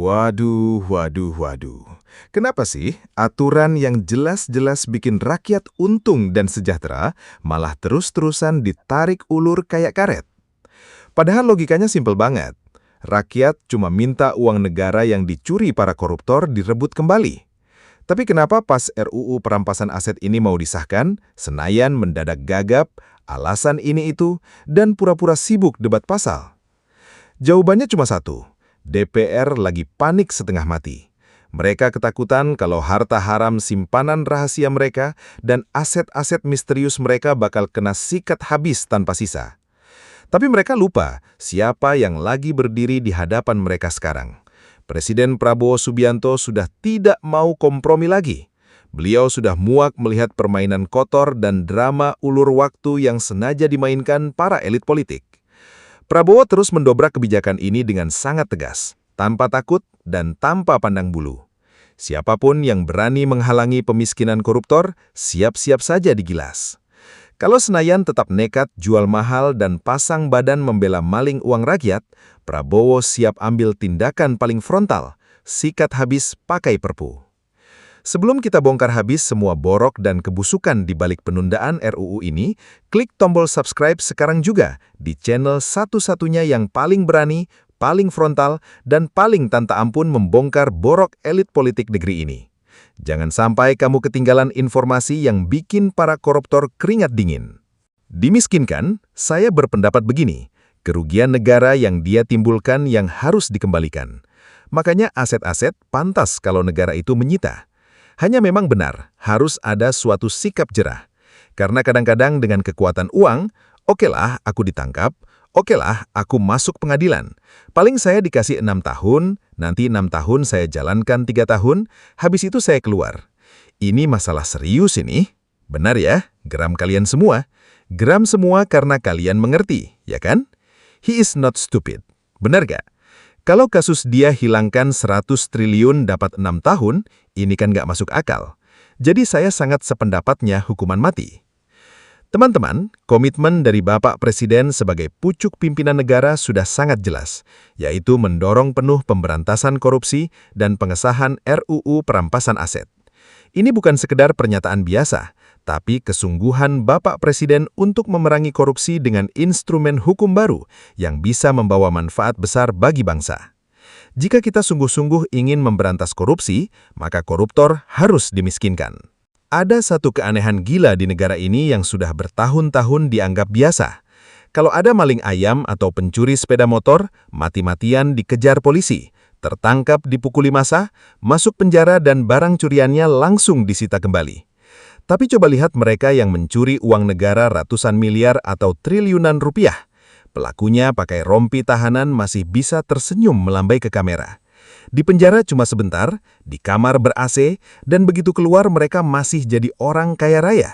Waduh, waduh, waduh. Kenapa sih aturan yang jelas-jelas bikin rakyat untung dan sejahtera malah terus-terusan ditarik ulur kayak karet? Padahal logikanya simpel banget. Rakyat cuma minta uang negara yang dicuri para koruptor direbut kembali. Tapi kenapa pas RUU perampasan aset ini mau disahkan, Senayan mendadak gagap, alasan ini itu, dan pura-pura sibuk debat pasal? Jawabannya cuma satu. DPR lagi panik setengah mati. Mereka ketakutan kalau harta haram simpanan rahasia mereka dan aset-aset misterius mereka bakal kena sikat habis tanpa sisa. Tapi mereka lupa siapa yang lagi berdiri di hadapan mereka sekarang. Presiden Prabowo Subianto sudah tidak mau kompromi lagi. Beliau sudah muak melihat permainan kotor dan drama ulur waktu yang sengaja dimainkan para elit politik. Prabowo terus mendobrak kebijakan ini dengan sangat tegas, tanpa takut dan tanpa pandang bulu. Siapapun yang berani menghalangi pemiskinan koruptor, siap-siap saja digilas. Kalau Senayan tetap nekat jual mahal dan pasang badan membela maling uang rakyat, Prabowo siap ambil tindakan paling frontal, sikat habis pakai Perpu. Sebelum kita bongkar habis semua borok dan kebusukan di balik penundaan RUU ini, klik tombol subscribe sekarang juga di channel satu-satunya yang paling berani, paling frontal, dan paling tanpa ampun membongkar borok elit politik negeri ini. Jangan sampai kamu ketinggalan informasi yang bikin para koruptor keringat dingin. Dimiskinkan, saya berpendapat begini, kerugian negara yang dia timbulkan yang harus dikembalikan. Makanya aset-aset pantas kalau negara itu menyita. Hanya memang benar, harus ada suatu sikap jerah. Karena kadang-kadang dengan kekuatan uang, okelah aku ditangkap, okelah aku masuk pengadilan. Paling saya dikasih 6 tahun, nanti 6 tahun saya jalankan 3 tahun, habis itu saya keluar. Ini masalah serius ini. Benar ya, geram kalian semua. Geram semua karena kalian mengerti, ya kan? He is not stupid. Benar gak? Kalau kasus dia hilangkan 100 triliun dapat 6 tahun, ini kan nggak masuk akal. Jadi saya sangat sependapatnya hukuman mati. Teman-teman, komitmen dari Bapak Presiden sebagai pucuk pimpinan negara sudah sangat jelas, yaitu mendorong penuh pemberantasan korupsi dan pengesahan RUU perampasan aset. Ini bukan sekedar pernyataan biasa, tapi kesungguhan Bapak Presiden untuk memerangi korupsi dengan instrumen hukum baru yang bisa membawa manfaat besar bagi bangsa. Jika kita sungguh-sungguh ingin memberantas korupsi, maka koruptor harus dimiskinkan. Ada satu keanehan gila di negara ini yang sudah bertahun-tahun dianggap biasa. Kalau ada maling ayam atau pencuri sepeda motor, mati-matian dikejar polisi, tertangkap dipukuli massa, masuk penjara dan barang curiannya langsung disita kembali. Tapi coba lihat mereka yang mencuri uang negara ratusan miliar atau triliunan rupiah. Pelakunya pakai rompi tahanan masih bisa tersenyum melambai ke kamera. Di penjara cuma sebentar, di kamar ber-AC, dan begitu keluar mereka masih jadi orang kaya raya.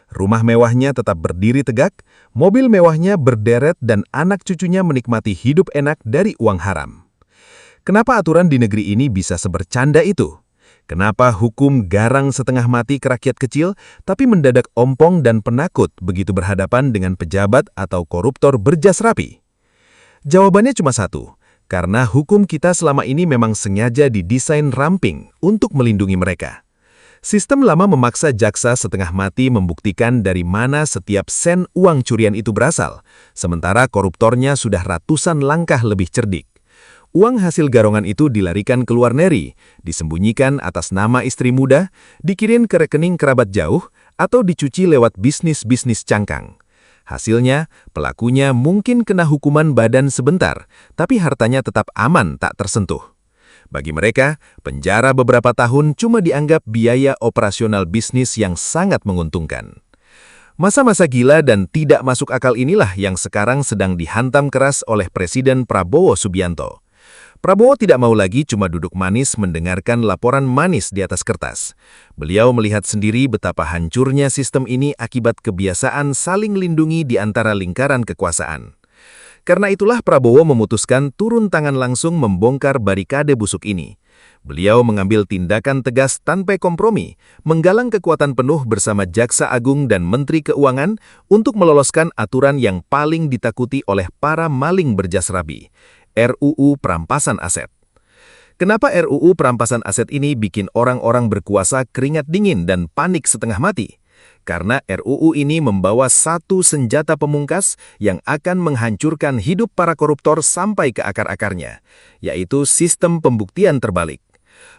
Rumah mewahnya tetap berdiri tegak, mobil mewahnya berderet dan anak cucunya menikmati hidup enak dari uang haram. Kenapa aturan di negeri ini bisa sebercanda itu? Kenapa hukum garang setengah mati ke rakyat kecil, tapi mendadak ompong dan penakut begitu berhadapan dengan pejabat atau koruptor berjas rapi? Jawabannya cuma satu, karena hukum kita selama ini memang sengaja didesain ramping untuk melindungi mereka. Sistem lama memaksa jaksa setengah mati membuktikan dari mana setiap sen uang curian itu berasal, sementara koruptornya sudah ratusan langkah lebih cerdik. Uang hasil garongan itu dilarikan ke luar negeri, disembunyikan atas nama istri muda, dikirim ke rekening kerabat jauh, atau dicuci lewat bisnis-bisnis cangkang. Hasilnya, pelakunya mungkin kena hukuman badan sebentar, tapi hartanya tetap aman tak tersentuh. Bagi mereka, penjara beberapa tahun cuma dianggap biaya operasional bisnis yang sangat menguntungkan. Masa-masa gila dan tidak masuk akal inilah yang sekarang sedang dihantam keras oleh Presiden Prabowo Subianto. Prabowo tidak mau lagi cuma duduk manis mendengarkan laporan manis di atas kertas. Beliau melihat sendiri betapa hancurnya sistem ini akibat kebiasaan saling lindungi di antara lingkaran kekuasaan. Karena itulah Prabowo memutuskan turun tangan langsung membongkar barikade busuk ini. Beliau mengambil tindakan tegas tanpa kompromi, menggalang kekuatan penuh bersama Jaksa Agung dan Menteri Keuangan untuk meloloskan aturan yang paling ditakuti oleh para maling berjas rapi, RUU perampasan aset. Kenapa RUU perampasan aset ini bikin orang-orang berkuasa keringat dingin dan panik setengah mati? Karena RUU ini membawa satu senjata pemungkas yang akan menghancurkan hidup para koruptor sampai ke akar-akarnya, yaitu sistem pembuktian terbalik.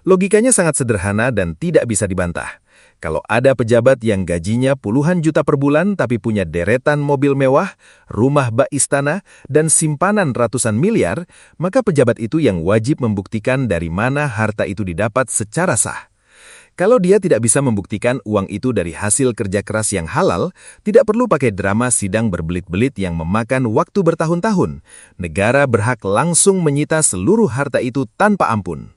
Logikanya sangat sederhana dan tidak bisa dibantah. Kalau ada pejabat yang gajinya puluhan juta per bulan tapi punya deretan mobil mewah, rumah bak istana, dan simpanan ratusan miliar, maka pejabat itu yang wajib membuktikan dari mana harta itu didapat secara sah. Kalau dia tidak bisa membuktikan uang itu dari hasil kerja keras yang halal, tidak perlu pakai drama sidang berbelit-belit yang memakan waktu bertahun-tahun. Negara berhak langsung menyita seluruh harta itu tanpa ampun.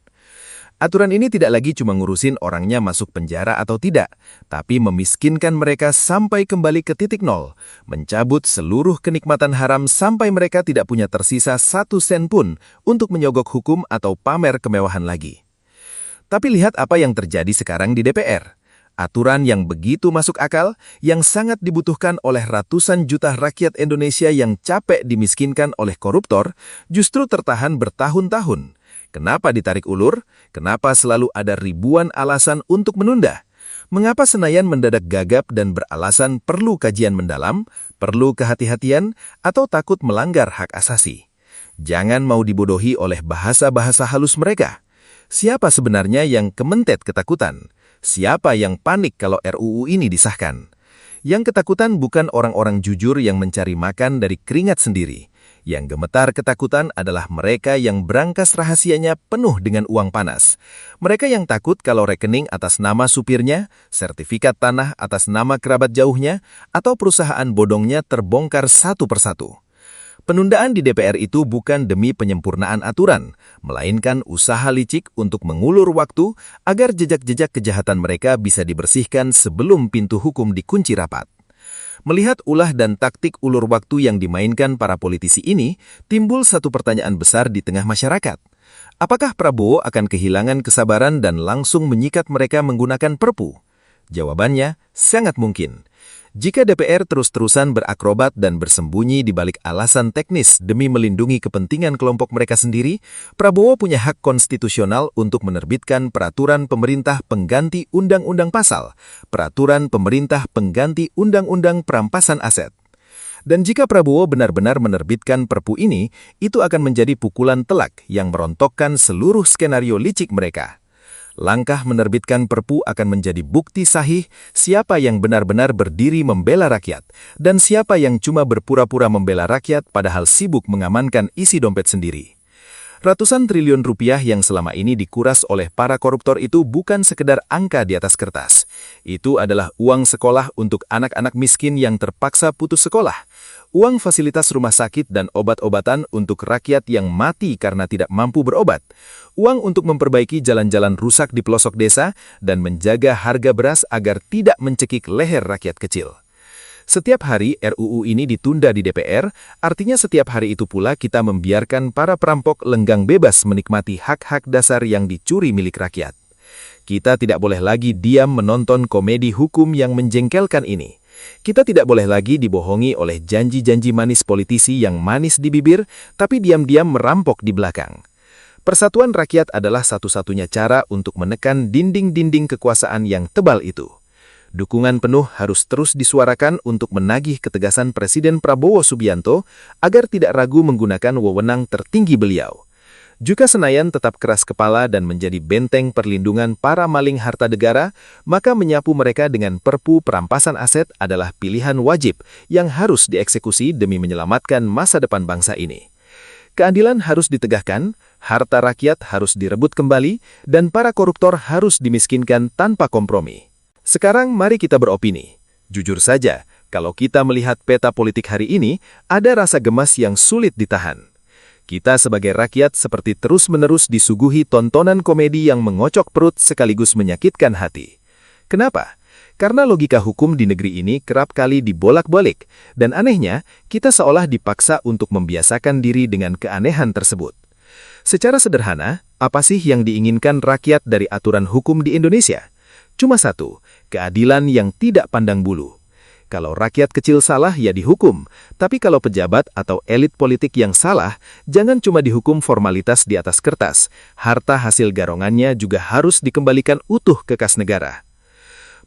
Aturan ini tidak lagi cuma ngurusin orangnya masuk penjara atau tidak, tapi memiskinkan mereka sampai kembali ke titik nol, mencabut seluruh kenikmatan haram sampai mereka tidak punya tersisa 1 sen pun untuk menyogok hukum atau pamer kemewahan lagi. Tapi lihat apa yang terjadi sekarang di DPR. Aturan yang begitu masuk akal, yang sangat dibutuhkan oleh ratusan juta rakyat Indonesia yang capek dimiskinkan oleh koruptor, justru tertahan bertahun-tahun. Kenapa ditarik ulur? Kenapa selalu ada ribuan alasan untuk menunda? Mengapa Senayan mendadak gagap dan beralasan perlu kajian mendalam, perlu kehati-hatian, atau takut melanggar hak asasi? Jangan mau dibodohi oleh bahasa-bahasa halus mereka. Siapa sebenarnya yang kementet ketakutan? Siapa yang panik kalau RUU ini disahkan? Yang ketakutan bukan orang-orang jujur yang mencari makan dari keringat sendiri. Yang gemetar ketakutan adalah mereka yang berangkas rahasianya penuh dengan uang panas. Mereka yang takut kalau rekening atas nama supirnya, sertifikat tanah atas nama kerabat jauhnya, atau perusahaan bodongnya terbongkar satu persatu. Penundaan di DPR itu bukan demi penyempurnaan aturan, melainkan usaha licik untuk mengulur waktu agar jejak-jejak kejahatan mereka bisa dibersihkan sebelum pintu hukum dikunci rapat. Melihat ulah dan taktik ulur waktu yang dimainkan para politisi ini, timbul satu pertanyaan besar di tengah masyarakat. Apakah Prabowo akan kehilangan kesabaran dan langsung menyikat mereka menggunakan Perpu? Jawabannya, sangat mungkin. Jika DPR terus-terusan berakrobat dan bersembunyi di balik alasan teknis demi melindungi kepentingan kelompok mereka sendiri, Prabowo punya hak konstitusional untuk menerbitkan peraturan pemerintah pengganti undang-undang pasal, peraturan pemerintah pengganti undang-undang perampasan aset. Dan jika Prabowo benar-benar menerbitkan Perpu ini, itu akan menjadi pukulan telak yang merontokkan seluruh skenario licik mereka. Langkah menerbitkan Perpu akan menjadi bukti sahih siapa yang benar-benar berdiri membela rakyat dan siapa yang cuma berpura-pura membela rakyat padahal sibuk mengamankan isi dompet sendiri. Ratusan triliun rupiah yang selama ini dikuras oleh para koruptor itu bukan sekedar angka di atas kertas. Itu adalah uang sekolah untuk anak-anak miskin yang terpaksa putus sekolah, uang fasilitas rumah sakit dan obat-obatan untuk rakyat yang mati karena tidak mampu berobat, uang untuk memperbaiki jalan-jalan rusak di pelosok desa, dan menjaga harga beras agar tidak mencekik leher rakyat kecil. Setiap hari RUU ini ditunda di DPR, artinya setiap hari itu pula kita membiarkan para perampok lenggang bebas menikmati hak-hak dasar yang dicuri milik rakyat. Kita tidak boleh lagi diam menonton komedi hukum yang menjengkelkan ini. Kita tidak boleh lagi dibohongi oleh janji-janji manis politisi yang manis di bibir, tapi diam-diam merampok di belakang. Persatuan rakyat adalah satu-satunya cara untuk menekan dinding-dinding kekuasaan yang tebal itu. Dukungan penuh harus terus disuarakan untuk menagih ketegasan Presiden Prabowo Subianto agar tidak ragu menggunakan wewenang tertinggi beliau. Jika Senayan tetap keras kepala dan menjadi benteng perlindungan para maling harta negara, maka menyapu mereka dengan Perpu perampasan aset adalah pilihan wajib yang harus dieksekusi demi menyelamatkan masa depan bangsa ini. Keadilan harus ditegakkan, harta rakyat harus direbut kembali, dan para koruptor harus dimiskinkan tanpa kompromi. Sekarang mari kita beropini. Jujur saja, kalau kita melihat peta politik hari ini, ada rasa gemas yang sulit ditahan. Kita sebagai rakyat seperti terus-menerus disuguhi tontonan komedi yang mengocok perut sekaligus menyakitkan hati. Kenapa? Karena logika hukum di negeri ini kerap kali dibolak-balik, dan anehnya, kita seolah dipaksa untuk membiasakan diri dengan keanehan tersebut. Secara sederhana, apa sih yang diinginkan rakyat dari aturan hukum di Indonesia? Cuma satu, keadilan yang tidak pandang bulu. Kalau rakyat kecil salah, ya dihukum. Tapi kalau pejabat atau elit politik yang salah, jangan cuma dihukum formalitas di atas kertas. Harta hasil garongannya juga harus dikembalikan utuh ke kas negara.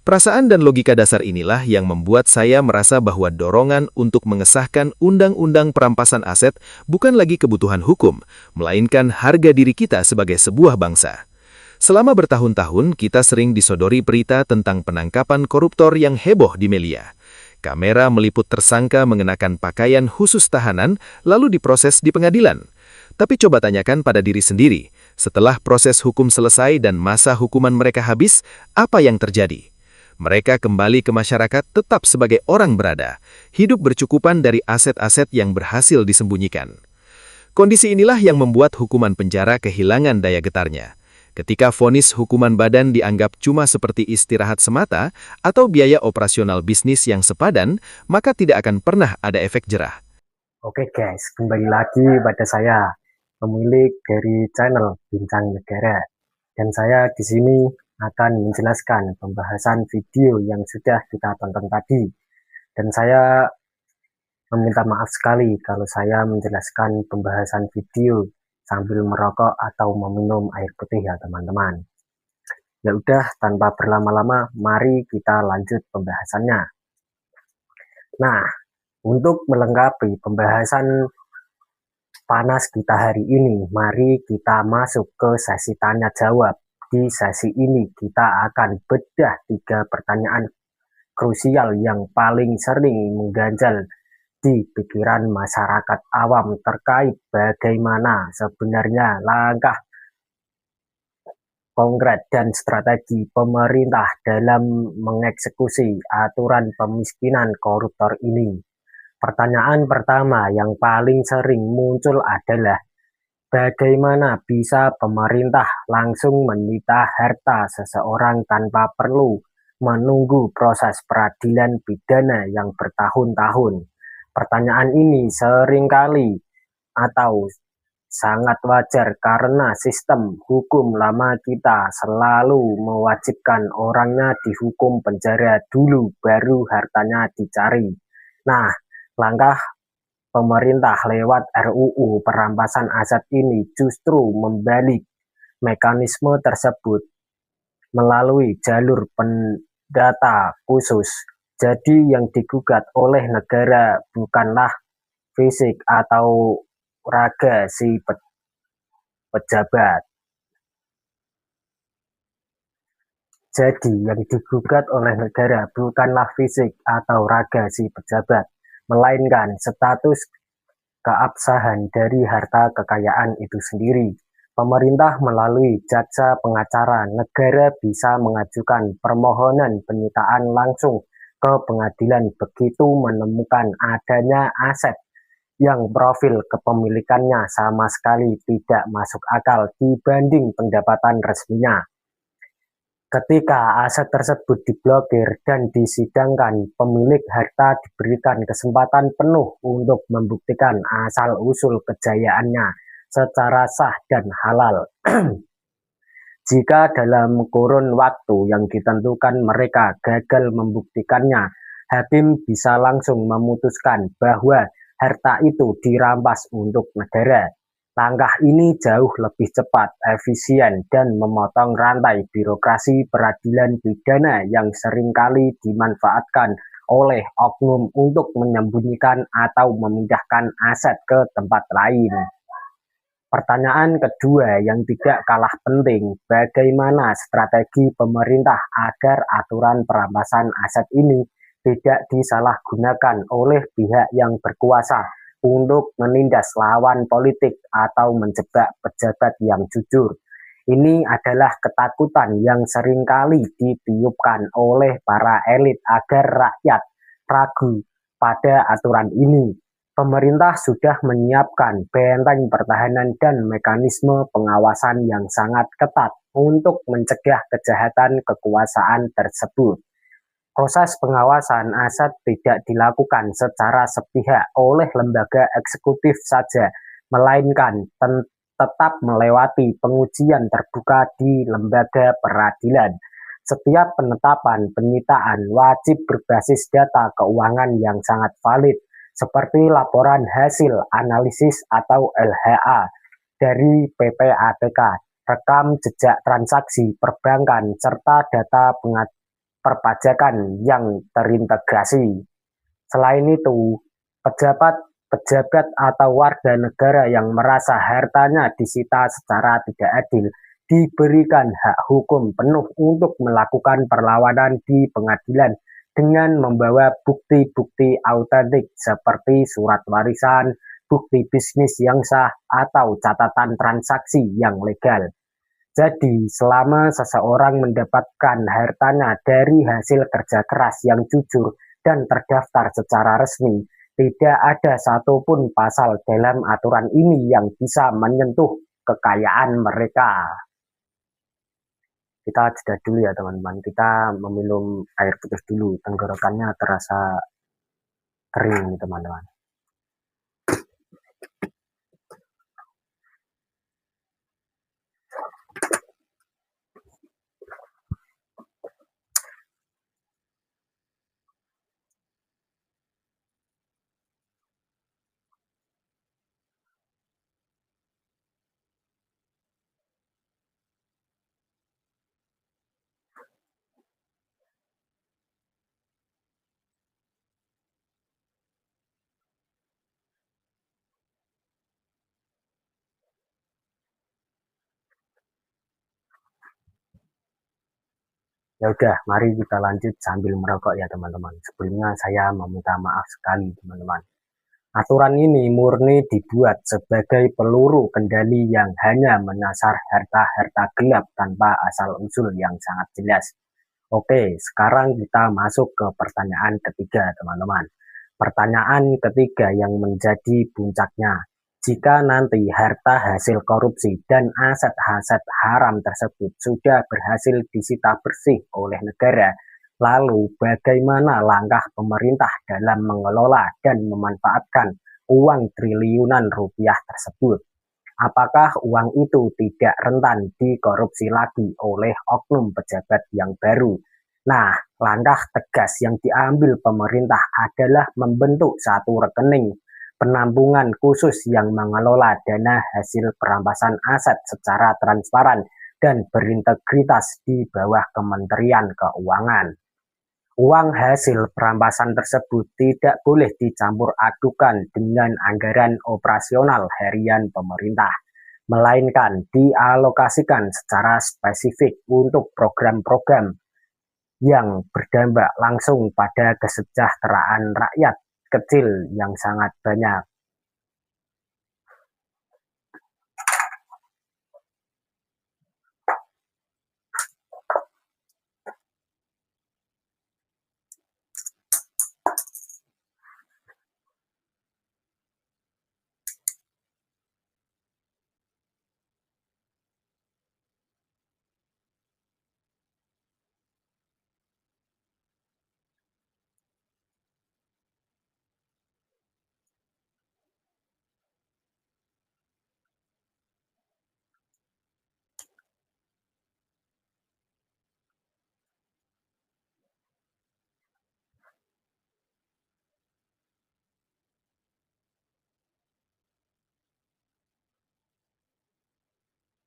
Perasaan dan logika dasar inilah yang membuat saya merasa bahwa dorongan untuk mengesahkan undang-undang perampasan aset bukan lagi kebutuhan hukum, melainkan harga diri kita sebagai sebuah bangsa. Selama bertahun-tahun, kita sering disodori berita tentang penangkapan koruptor yang heboh di media. Kamera meliput tersangka mengenakan pakaian khusus tahanan, lalu diproses di pengadilan. Tapi coba tanyakan pada diri sendiri, setelah proses hukum selesai dan masa hukuman mereka habis, apa yang terjadi? Mereka kembali ke masyarakat tetap sebagai orang berada, hidup bercukupan dari aset-aset yang berhasil disembunyikan. Kondisi inilah yang membuat hukuman penjara kehilangan daya getarnya. Ketika vonis hukuman badan dianggap cuma seperti istirahat semata atau biaya operasional bisnis yang sepadan, maka tidak akan pernah ada efek jerah. Oke guys, kembali lagi pada saya, pemilik dari channel Bincang Negara. Dan saya di sini akan menjelaskan pembahasan video yang sudah kita tonton tadi. Dan saya meminta maaf sekali kalau saya menjelaskan pembahasan video sambil merokok atau meminum air putih ya teman-teman. Ya udah, tanpa berlama-lama, mari kita lanjut pembahasannya. Nah, untuk melengkapi pembahasan panas kita hari ini, mari kita masuk ke sesi tanya jawab. Di sesi ini kita akan bedah 3 pertanyaan krusial yang paling sering mengganjal di pikiran masyarakat awam terkait bagaimana sebenarnya langkah konkret dan strategi pemerintah dalam mengeksekusi aturan pemiskinan koruptor ini. Pertanyaan pertama yang paling sering muncul adalah bagaimana bisa pemerintah langsung menyita harta seseorang tanpa perlu menunggu proses peradilan pidana yang bertahun-tahun. Pertanyaan ini seringkali atau sangat wajar karena sistem hukum lama kita selalu mewajibkan orangnya dihukum penjara dulu baru hartanya dicari. Nah, langkah pemerintah lewat RUU perampasan aset ini justru membalik mekanisme tersebut melalui jalur pendata khusus. Jadi yang digugat oleh negara bukanlah fisik atau raga si pejabat. Jadi yang digugat oleh negara bukanlah fisik atau raga si pejabat, melainkan status keabsahan dari harta kekayaan itu sendiri. Pemerintah melalui jaksa pengacara negara bisa mengajukan permohonan penyitaan langsung ke pengadilan begitu menemukan adanya aset yang profil kepemilikannya sama sekali tidak masuk akal dibanding pendapatan resminya. Ketika aset tersebut diblokir dan disidangkan, pemilik harta diberikan kesempatan penuh untuk membuktikan asal-usul kejayaannya secara sah dan halal. Jika dalam kurun waktu yang ditentukan mereka gagal membuktikannya, hakim bisa langsung memutuskan bahwa harta itu dirampas untuk negara. Langkah ini jauh lebih cepat, efisien, dan memotong rantai birokrasi peradilan pidana yang seringkali dimanfaatkan oleh oknum untuk menyembunyikan atau memindahkan aset ke tempat lain. Pertanyaan kedua yang tidak kalah penting, bagaimana strategi pemerintah agar aturan perampasan aset ini tidak disalahgunakan oleh pihak yang berkuasa untuk menindas lawan politik atau menjebak pejabat yang jujur. Ini adalah ketakutan yang seringkali ditiupkan oleh para elit agar rakyat ragu pada aturan ini. Pemerintah sudah menyiapkan benteng pertahanan dan mekanisme pengawasan yang sangat ketat untuk mencegah kejahatan kekuasaan tersebut. Proses pengawasan aset tidak dilakukan secara sepihak oleh lembaga eksekutif saja, melainkan tetap melewati pengujian terbuka di lembaga peradilan. Setiap penetapan penyitaan wajib berbasis data keuangan yang sangat valid, seperti laporan hasil analisis atau LHA dari PPATK, rekam jejak transaksi perbankan, serta data perpajakan yang terintegrasi. Selain itu, pejabat atau warga negara yang merasa hartanya disita secara tidak adil diberikan hak hukum penuh untuk melakukan perlawanan di pengadilan dengan membawa bukti-bukti autentik seperti surat warisan, bukti bisnis yang sah, atau catatan transaksi yang legal. Jadi, selama seseorang mendapatkan hartanya dari hasil kerja keras yang jujur dan terdaftar secara resmi, tidak ada satupun pasal dalam aturan ini yang bisa menyentuh kekayaan mereka. Kita jeda dulu ya teman-teman, kita meminum air putih dulu, tenggorokannya terasa kering nih teman-teman. Ya udah, mari kita lanjut sambil merokok ya teman-teman. Sebelumnya saya meminta maaf sekali teman-teman. Aturan ini murni dibuat sebagai peluru kendali yang hanya menyasar harta-harta gelap tanpa asal-usul yang sangat jelas. Oke, sekarang kita masuk ke pertanyaan ketiga teman-teman. Pertanyaan ketiga yang menjadi puncaknya. Jika nanti harta hasil korupsi dan aset-aset haram tersebut sudah berhasil disita bersih oleh negara, lalu bagaimana langkah pemerintah dalam mengelola dan memanfaatkan uang triliunan rupiah tersebut? Apakah uang itu tidak rentan dikorupsi lagi oleh oknum pejabat yang baru? Nah, langkah tegas yang diambil pemerintah adalah membentuk satu rekening penampungan khusus yang mengelola dana hasil perampasan aset secara transparan dan berintegritas di bawah Kementerian Keuangan. Uang hasil perampasan tersebut tidak boleh dicampur adukan dengan anggaran operasional harian pemerintah, melainkan dialokasikan secara spesifik untuk program-program yang berdampak langsung pada kesejahteraan rakyat kecil yang sangat banyak.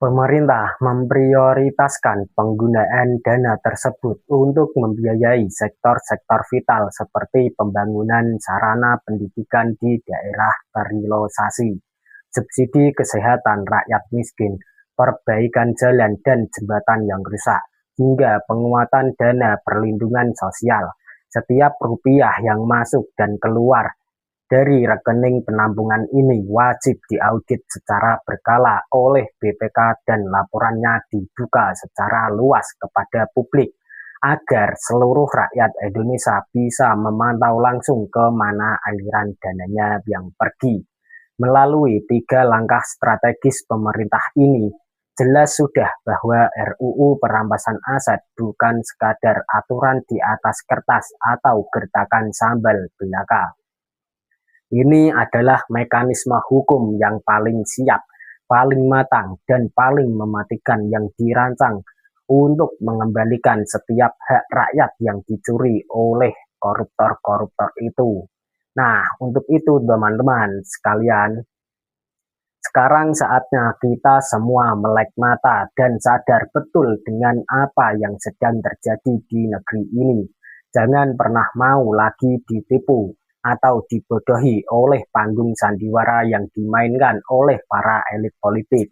Pemerintah memprioritaskan penggunaan dana tersebut untuk membiayai sektor-sektor vital seperti pembangunan sarana pendidikan di daerah terisolir, subsidi kesehatan rakyat miskin, perbaikan jalan dan jembatan yang rusak, hingga penguatan dana perlindungan sosial. Setiap rupiah yang masuk dan keluar dari rekening penampungan ini wajib diaudit secara berkala oleh BPK dan laporannya dibuka secara luas kepada publik agar seluruh rakyat Indonesia bisa memantau langsung ke mana aliran dananya yang pergi. Melalui 3 langkah strategis pemerintah ini, jelas sudah bahwa RUU perampasan aset bukan sekadar aturan di atas kertas atau gertakan sambal belaka. Ini adalah mekanisme hukum yang paling siap, paling matang, dan paling mematikan yang dirancang untuk mengembalikan setiap hak rakyat yang dicuri oleh koruptor-koruptor itu. Nah, untuk itu teman-teman sekalian, sekarang saatnya kita semua melek mata dan sadar betul dengan apa yang sedang terjadi di negeri ini. Jangan pernah mau lagi ditipu atau dibodohi oleh panggung sandiwara yang dimainkan oleh para elit politik.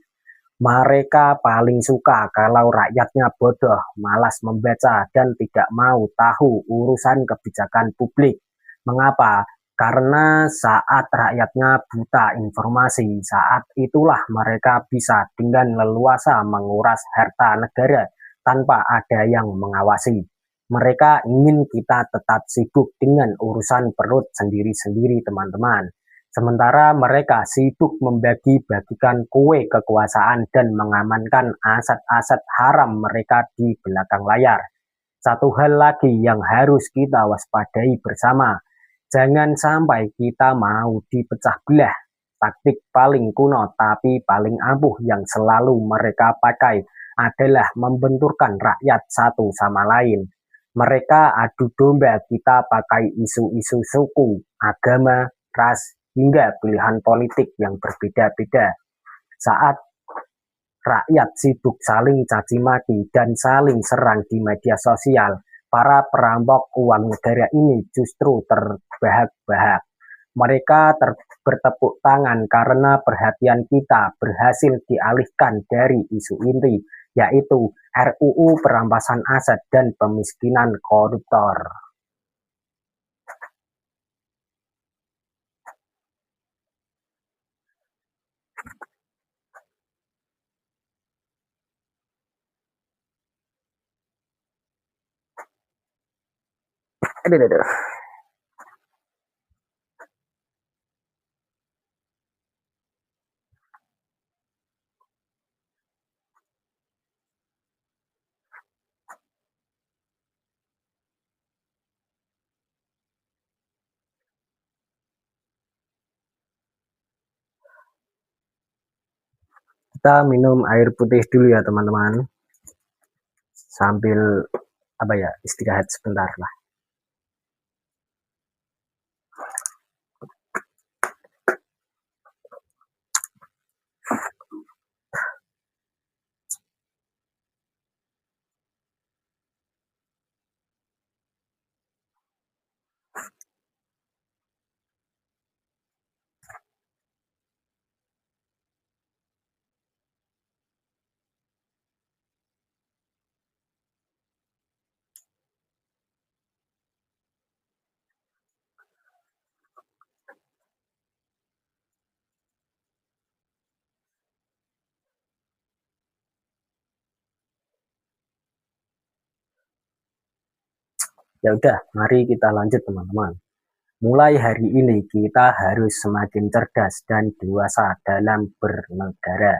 Mereka paling suka kalau rakyatnya bodoh, malas membaca, dan tidak mau tahu urusan kebijakan publik. Mengapa? Karena saat rakyatnya buta informasi, saat itulah mereka bisa dengan leluasa menguras harta negara tanpa ada yang mengawasi. Mereka ingin kita tetap sibuk dengan urusan perut sendiri-sendiri, teman-teman. Sementara mereka sibuk membagi-bagikan kue kekuasaan dan mengamankan aset-aset haram mereka di belakang layar. Satu hal lagi yang harus kita waspadai bersama, jangan sampai kita mau dipecah belah. Taktik paling kuno tapi paling ampuh yang selalu mereka pakai adalah membenturkan rakyat satu sama lain. Mereka adu domba kita pakai isu-isu suku, agama, ras, hingga pilihan politik yang berbeda-beda. Saat rakyat sibuk saling caci maki dan saling serang di media sosial, para perampok uang negara ini justru terbahak-bahak. Mereka bertepuk tangan karena perhatian kita berhasil dialihkan dari isu inti, yaitu RUU perampasan aset dan pemiskinan koruptor. Aduh. Kita minum air putih dulu ya teman-teman, sambil istirahat sebentar lah. Ya udah, mari kita lanjut teman-teman. Mulai hari ini kita harus semakin cerdas dan dewasa dalam bernegara.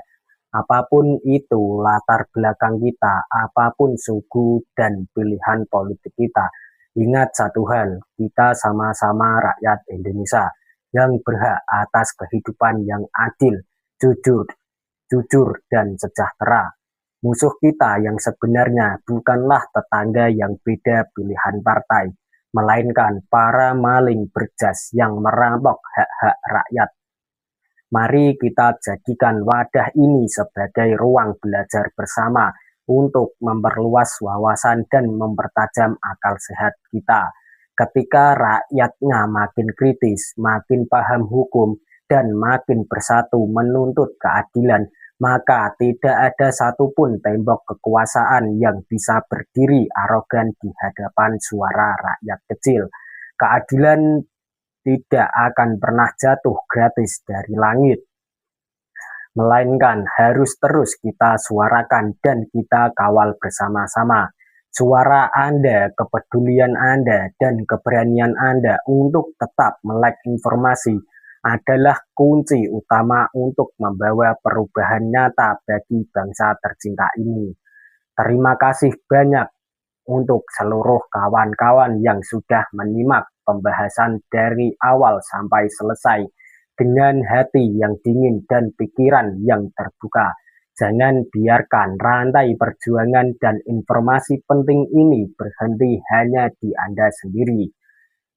Apapun itu latar belakang kita, apapun suku dan pilihan politik kita, ingat satu hal, kita sama-sama rakyat Indonesia yang berhak atas kehidupan yang adil, jujur dan sejahtera. Musuh kita yang sebenarnya bukanlah tetangga yang beda pilihan partai, melainkan para maling berjas yang merampok hak-hak rakyat. Mari kita jadikan wadah ini sebagai ruang belajar bersama untuk memperluas wawasan dan mempertajam akal sehat kita. Ketika rakyatnya makin kritis, makin paham hukum, dan makin bersatu menuntut keadilan, maka tidak ada satupun tembok kekuasaan yang bisa berdiri arogan di hadapan suara rakyat kecil. Keadilan tidak akan pernah jatuh gratis dari langit, melainkan harus terus kita suarakan dan kita kawal bersama-sama. Suara Anda, kepedulian Anda, dan keberanian Anda untuk tetap melek informasi adalah kunci utama untuk membawa perubahan nyata bagi bangsa tercinta ini. Terima kasih banyak untuk seluruh kawan-kawan yang sudah menyimak pembahasan dari awal sampai selesai dengan hati yang dingin dan pikiran yang terbuka. Jangan biarkan rantai perjuangan dan informasi penting ini berhenti hanya di Anda sendiri.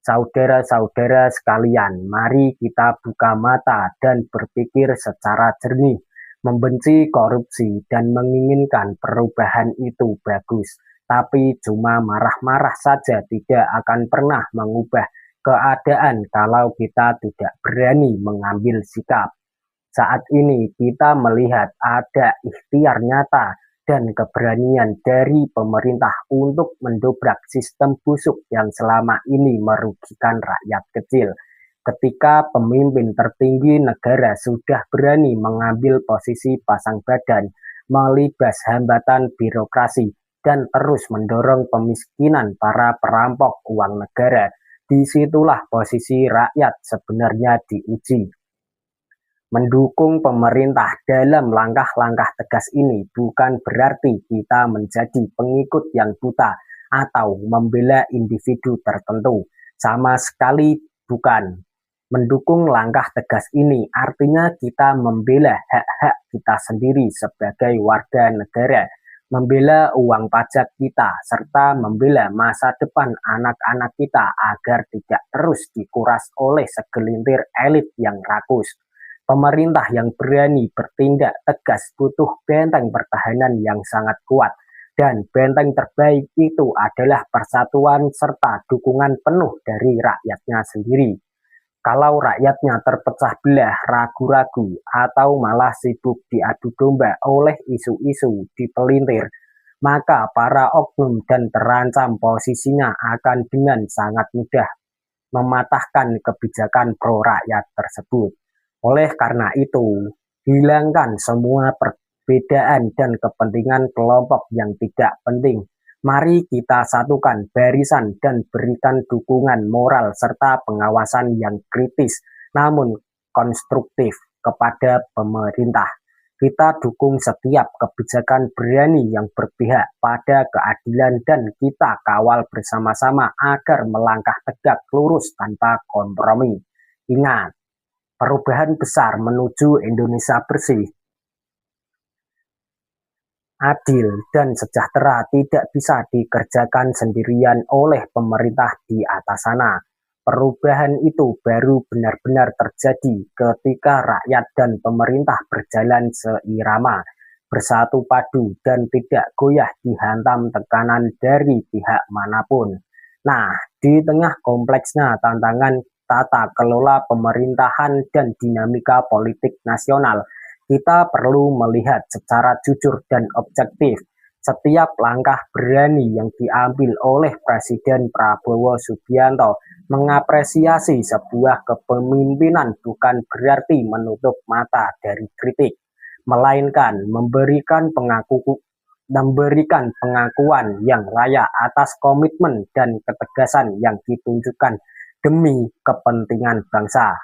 Saudara-saudara sekalian, mari kita buka mata dan berpikir secara jernih. Membenci korupsi dan menginginkan perubahan itu bagus, tapi cuma marah-marah saja tidak akan pernah mengubah keadaan kalau kita tidak berani mengambil sikap. Saat ini kita melihat ada ikhtiar nyata dan keberanian dari pemerintah untuk mendobrak sistem busuk yang selama ini merugikan rakyat kecil. Ketika pemimpin tertinggi negara sudah berani mengambil posisi pasang badan, melibas hambatan birokrasi, dan terus mendorong pemiskinan para perampok uang negara, disitulah posisi rakyat sebenarnya diuji. Mendukung pemerintah dalam langkah-langkah tegas ini bukan berarti kita menjadi pengikut yang buta atau membela individu tertentu. Sama sekali bukan. Mendukung langkah tegas ini artinya kita membela hak-hak kita sendiri sebagai warga negara, membela uang pajak kita, serta membela masa depan anak-anak kita agar tidak terus dikuras oleh segelintir elit yang rakus. Pemerintah yang berani bertindak tegas butuh benteng pertahanan yang sangat kuat, dan benteng terbaik itu adalah persatuan serta dukungan penuh dari rakyatnya sendiri. Kalau rakyatnya terpecah belah, ragu-ragu, atau malah sibuk diadu domba oleh isu-isu dipelintir, maka para oknum dan terancam posisinya akan dengan sangat mudah mematahkan kebijakan pro rakyat tersebut. Oleh karena itu, hilangkan semua perbedaan dan kepentingan kelompok yang tidak penting. Mari kita satukan barisan dan berikan dukungan moral serta pengawasan yang kritis namun konstruktif kepada pemerintah. Kita dukung setiap kebijakan berani yang berpihak pada keadilan dan kita kawal bersama-sama agar melangkah tegak lurus tanpa kompromi. Ingat, perubahan besar menuju Indonesia bersih, adil, dan sejahtera tidak bisa dikerjakan sendirian oleh pemerintah di atas sana. Perubahan itu baru benar-benar terjadi ketika rakyat dan pemerintah berjalan seirama, bersatu padu, dan tidak goyah dihantam tekanan dari pihak manapun. Nah, di tengah kompleksnya tantangan tata kelola pemerintahan dan dinamika politik nasional, kita perlu melihat secara jujur dan objektif setiap langkah berani yang diambil oleh Presiden Prabowo Subianto. Mengapresiasi sebuah kepemimpinan bukan berarti menutup mata dari kritik, melainkan memberikan pengakuan yang layak atas komitmen dan ketegasan yang ditunjukkan demi kepentingan bangsa.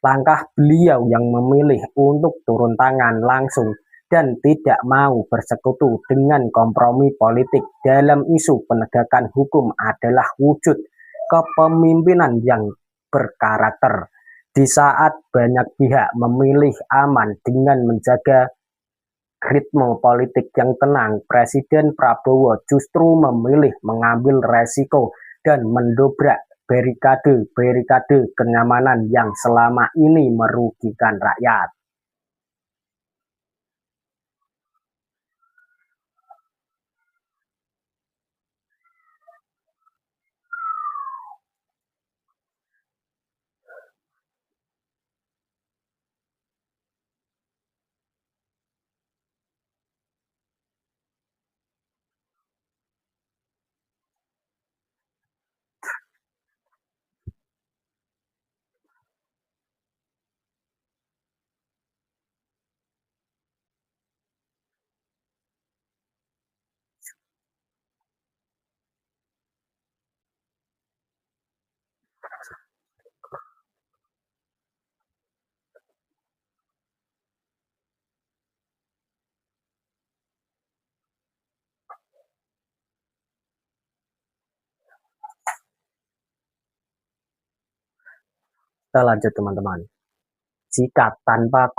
Langkah beliau yang memilih untuk turun tangan langsung dan tidak mau bersekutu dengan kompromi politik dalam isu penegakan hukum adalah wujud kepemimpinan yang berkarakter. Di saat banyak pihak memilih aman dengan menjaga ritme politik yang tenang, Presiden Prabowo justru memilih mengambil resiko dan mendobrak barikade-barikade kenyamanan yang selama ini merugikan rakyat. Kita lanjut teman-teman. Sikap tanpa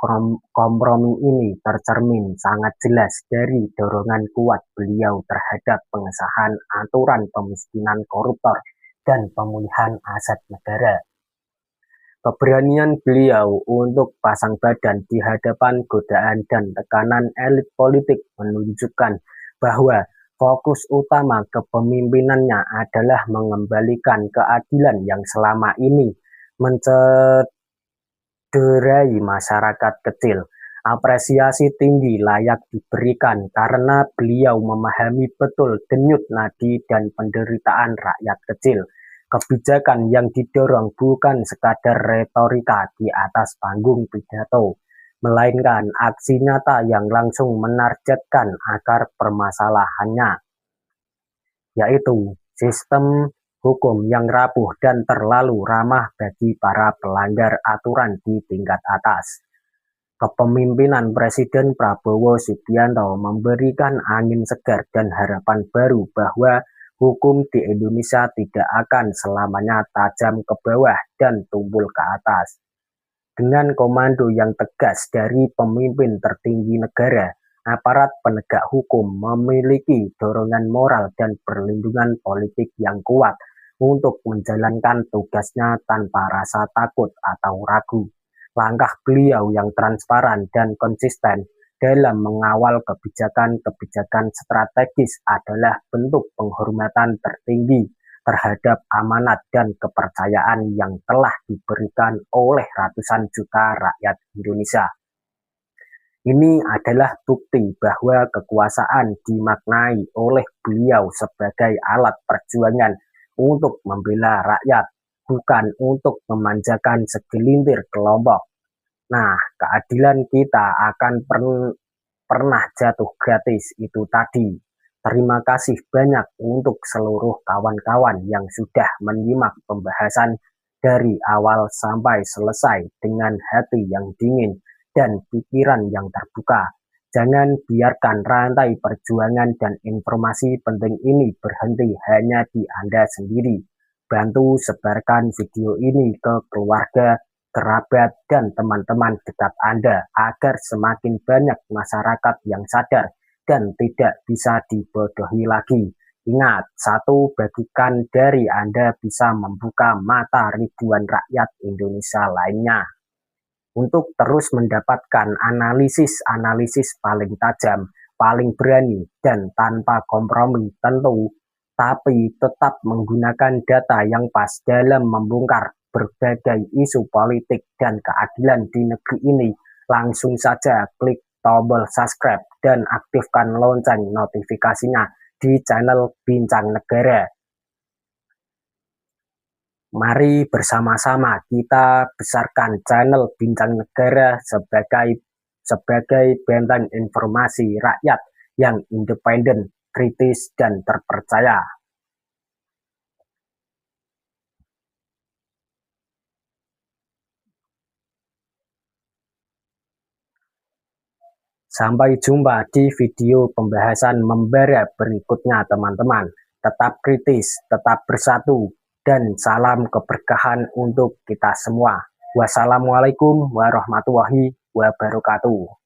kompromi ini tercermin sangat jelas dari dorongan kuat beliau terhadap pengesahan aturan pemiskinan koruptor dan pemulihan aset negara. Keberanian beliau untuk pasang badan di hadapan godaan dan tekanan elit politik menunjukkan bahwa fokus utama kepemimpinannya adalah mengembalikan keadilan yang selama ini mencederai masyarakat kecil. Apresiasi tinggi layak diberikan karena beliau memahami betul denyut nadi dan penderitaan rakyat kecil. Kebijakan yang didorong bukan sekadar retorika di atas panggung pidato, melainkan aksi nyata yang langsung menargetkan akar permasalahannya, yaitu sistem hukum yang rapuh dan terlalu ramah bagi para pelanggar aturan di tingkat atas. Kepemimpinan Presiden Prabowo Subianto memberikan angin segar dan harapan baru bahwa hukum di Indonesia tidak akan selamanya tajam ke bawah dan tumpul ke atas. Dengan komando yang tegas dari pemimpin tertinggi negara, aparat penegak hukum memiliki dorongan moral dan perlindungan politik yang kuat untuk menjalankan tugasnya tanpa rasa takut atau ragu. Langkah beliau yang transparan dan konsisten dalam mengawal kebijakan-kebijakan strategis adalah bentuk penghormatan tertinggi terhadap amanat dan kepercayaan yang telah diberikan oleh ratusan juta rakyat Indonesia. Ini adalah bukti bahwa kekuasaan dimaknai oleh beliau sebagai alat perjuangan untuk membela rakyat, bukan untuk memanjakan segelintir kelompok. Nah, keadilan kita akan pernah jatuh gratis itu tadi. Terima kasih banyak untuk seluruh kawan-kawan yang sudah menyimak pembahasan dari awal sampai selesai dengan hati yang dingin dan pikiran yang terbuka. Jangan biarkan rantai perjuangan dan informasi penting ini berhenti hanya di Anda sendiri. Bantu sebarkan video ini ke keluarga, kerabat, dan teman-teman dekat Anda agar semakin banyak masyarakat yang sadar dan tidak bisa dibodohi lagi. Ingat, satu bagikan dari Anda bisa membuka mata ribuan rakyat Indonesia lainnya. Untuk terus mendapatkan analisis-analisis paling tajam, paling berani, dan tanpa kompromi tentu, tapi tetap menggunakan data yang pas dalam membongkar berbagai isu politik dan keadilan di negeri ini, langsung saja klik tombol subscribe dan aktifkan lonceng notifikasinya di channel Bincang Negara. Mari bersama-sama kita besarkan channel Bincang Negara sebagai benteng informasi rakyat yang independen, kritis, dan terpercaya. Sampai jumpa di video pembahasan membara berikutnya, teman-teman. Tetap kritis, tetap bersatu, dan salam keberkahan untuk kita semua. Wassalamualaikum warahmatullahi wabarakatuh.